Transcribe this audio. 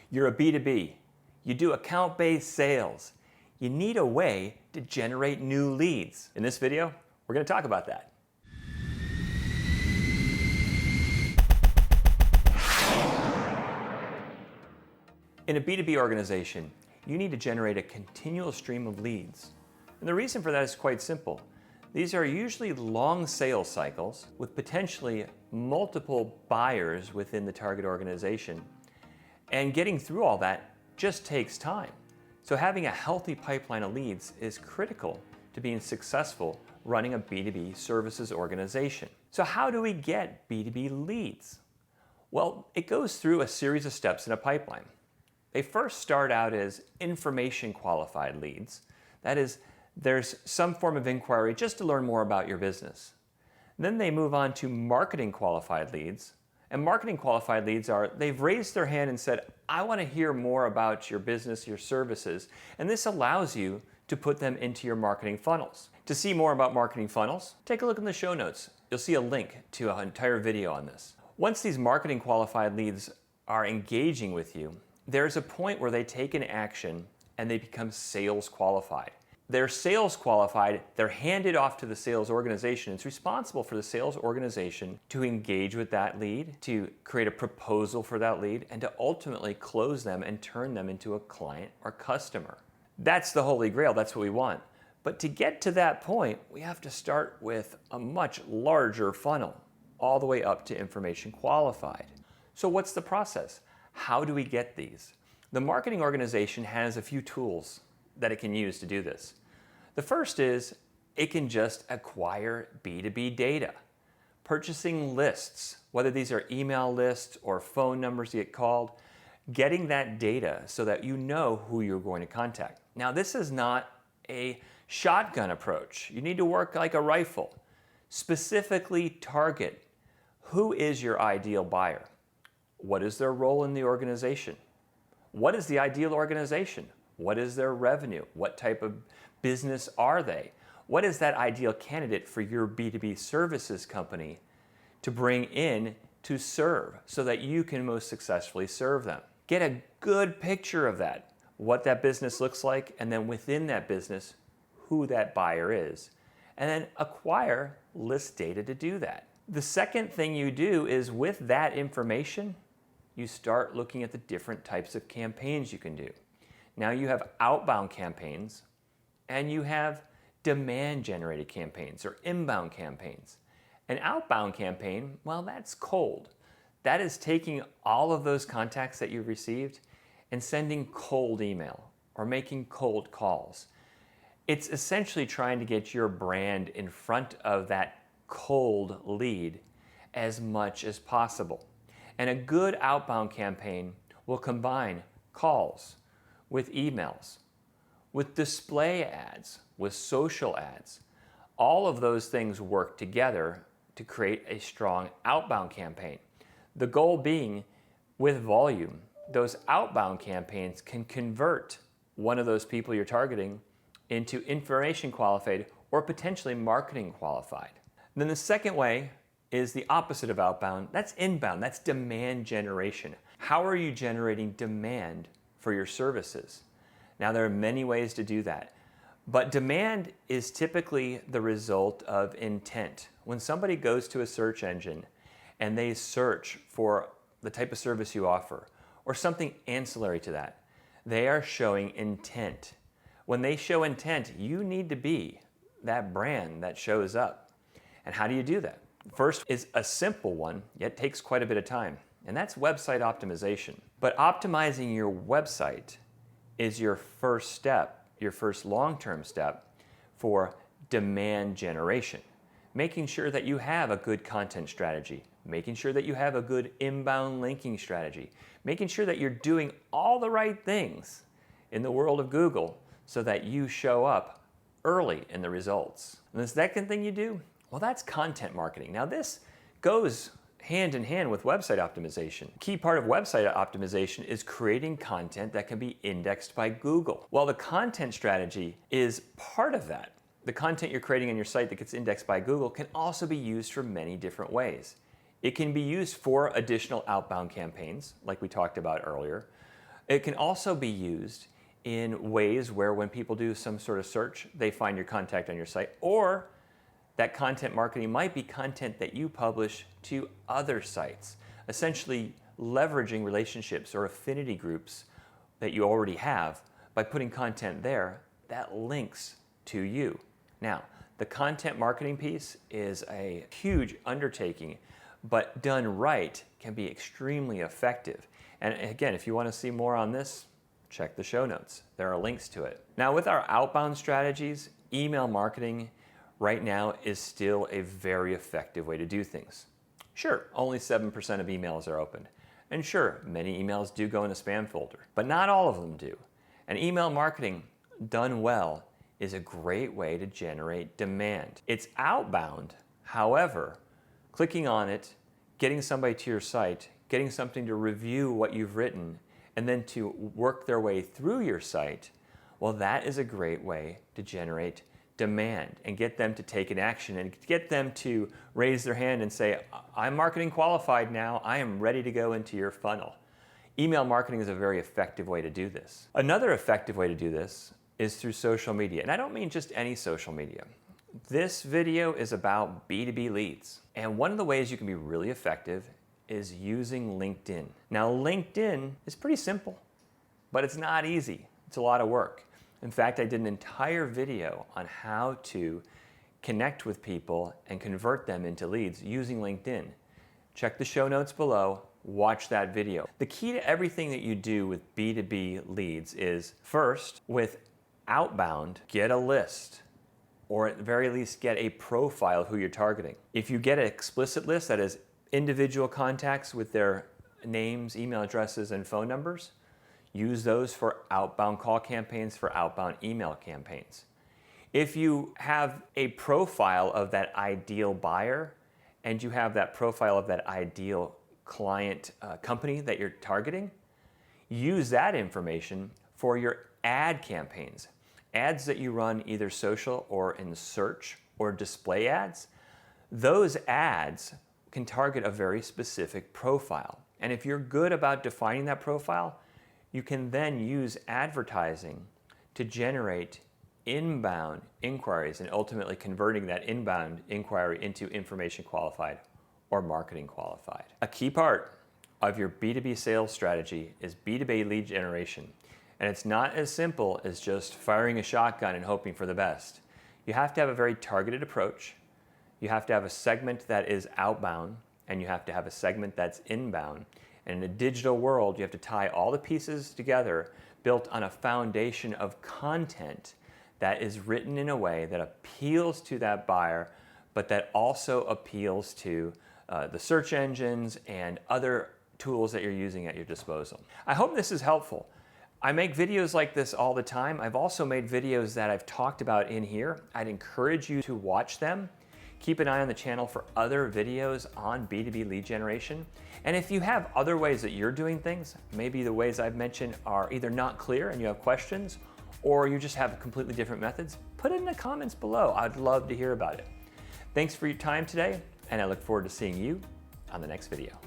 You're a B2B. You do account-based sales. You need a way to generate new leads. In this video, we're going to talk about that. In a B2B organization, you need to generate a continual stream of leads. And the reason for that is quite simple. These are usually long sales cycles with potentially multiple buyers within the target organization. And getting through all that just takes time. So having a healthy pipeline of leads is critical to being successful running a B2B services organization. So how do we get B2B leads? Well, it goes through a series of steps in a pipeline. They first start out as information qualified leads. That is, there's some form of inquiry just to learn more about your business. Then they move on to marketing qualified leads. And marketing qualified leads are, they've raised their hand and said, I want to hear more about your business, your services. And this allows you to put them into your marketing funnels. To see more about marketing funnels, take a look in the show notes. You'll see a link to an entire video on this. Once these marketing qualified leads are engaging with you, there's a point where they take an action and they become sales qualified. They're sales qualified, they're handed off to the sales organization. It's responsible for the sales organization to engage with that lead, to create a proposal for that lead, and to ultimately close them and turn them into a client or customer. That's the holy grail, that's what we want. But to get to that point, we have to start with a much larger funnel, all the way up to information qualified. So what's the process? How do we get these? The marketing organization has a few tools that it can use to do this. The first is it can just acquire B2B data. Purchasing lists, whether these are email lists or phone numbers you get called, getting that data so that you know who you're going to contact. Now, this is not a shotgun approach. You need to work like a rifle. Specifically target who is your ideal buyer. What is their role in the organization? What is the ideal organization? What is their revenue? What type of business are they? What is that ideal candidate for your B2B services company to bring in to serve so that you can most successfully serve them? Get a good picture of that, what that business looks like, and then within that business, who that buyer is. And then acquire list data to do that. The second thing you do is with that information, you start looking at the different types of campaigns you can do. Now you have outbound campaigns and you have demand-generated campaigns or inbound campaigns. An outbound campaign, well, that's cold. That is taking all of those contacts that you've received and sending cold email or making cold calls. It's essentially trying to get your brand in front of that cold lead as much as possible. And a good outbound campaign will combine calls with emails, with display ads, with social ads. All of those things work together to create a strong outbound campaign. The goal being, with volume, those outbound campaigns can convert one of those people you're targeting into information qualified or potentially marketing qualified. Then the second way is the opposite of outbound. That's inbound, that's demand generation. How are you generating demand for your services? Now, there are many ways to do that, but demand is typically the result of intent. When somebody goes to a search engine and they search for the type of service you offer or something ancillary to that, they are showing intent. When they show intent, you need to be that brand that shows up. And how do you do that? First is a simple one, yet takes quite a bit of time, and that's website optimization. But optimizing your website is your first step, your first long-term step for demand generation. Making sure that you have a good content strategy, making sure that you have a good inbound linking strategy, making sure that you're doing all the right things in the world of Google so that you show up early in the results. And the second thing you do, well, that's content marketing. Now this goes hand in hand with website optimization. Key part of website optimization is creating content that can be indexed by Google. Well, the content strategy is part of that. The content you're creating on your site that gets indexed by Google can also be used for many different ways. It can be used for additional outbound campaigns, like we talked about earlier. It can also be used in ways where when people do some sort of search, they find your contact on your site, or that content marketing might be content that you publish to other sites, essentially leveraging relationships or affinity groups that you already have by putting content there that links to you. Now, the content marketing piece is a huge undertaking, but done right can be extremely effective. And again, if you want to see more on this, check the show notes. There are links to it. Now, with our outbound strategies, email marketing right now is still a very effective way to do things. Sure, only 7% of emails are opened. And sure, many emails do go in a spam folder, but not all of them do. And email marketing done well is a great way to generate demand. It's outbound. However, clicking on it, getting somebody to your site, getting something to review what you've written, and then to work their way through your site, well, that is a great way to generate demand and get them to take an action and get them to raise their hand and say, I'm marketing qualified now, I am ready to go into your funnel. Email marketing is a very effective way to do this. Another effective way to do this is through social media. And I don't mean just any social media. This video is about B2B leads. And one of the ways you can be really effective is using LinkedIn. Now, LinkedIn is pretty simple, but it's not easy. It's a lot of work. In fact, I did an entire video on how to connect with people and convert them into leads using LinkedIn. Check the show notes below, watch that video. The key to everything that you do with B2B leads is, first, with outbound, get a list, or at the very least get a profile of who you're targeting. If you get an explicit list, that is individual contacts with their names, email addresses, and phone numbers, use those for outbound call campaigns, for outbound email campaigns. If you have a profile of that ideal buyer and you have that profile of that ideal client company that you're targeting, use that information for your ad campaigns. Ads that you run either social or in search or display ads, those ads can target a very specific profile. And if you're good about defining that profile, you can then use advertising to generate inbound inquiries and ultimately converting that inbound inquiry into information qualified or marketing qualified. A key part of your B2B sales strategy is B2B lead generation. And it's not as simple as just firing a shotgun and hoping for the best. You have to have a very targeted approach. You have to have a segment that is outbound, and you have to have a segment that's inbound. And in a digital world, you have to tie all the pieces together, built on a foundation of content that is written in a way that appeals to that buyer, but that also appeals to the search engines and other tools that you're using at your disposal. I hope this is helpful. I make videos like this all the time. I've also made videos that I've talked about in here. I'd encourage you to watch them. Keep an eye on the channel for other videos on B2B lead generation. And if you have other ways that you're doing things, maybe the ways I've mentioned are either not clear and you have questions, or you just have completely different methods, put it in the comments below. I'd love to hear about it. Thanks for your time today, and I look forward to seeing you on the next video.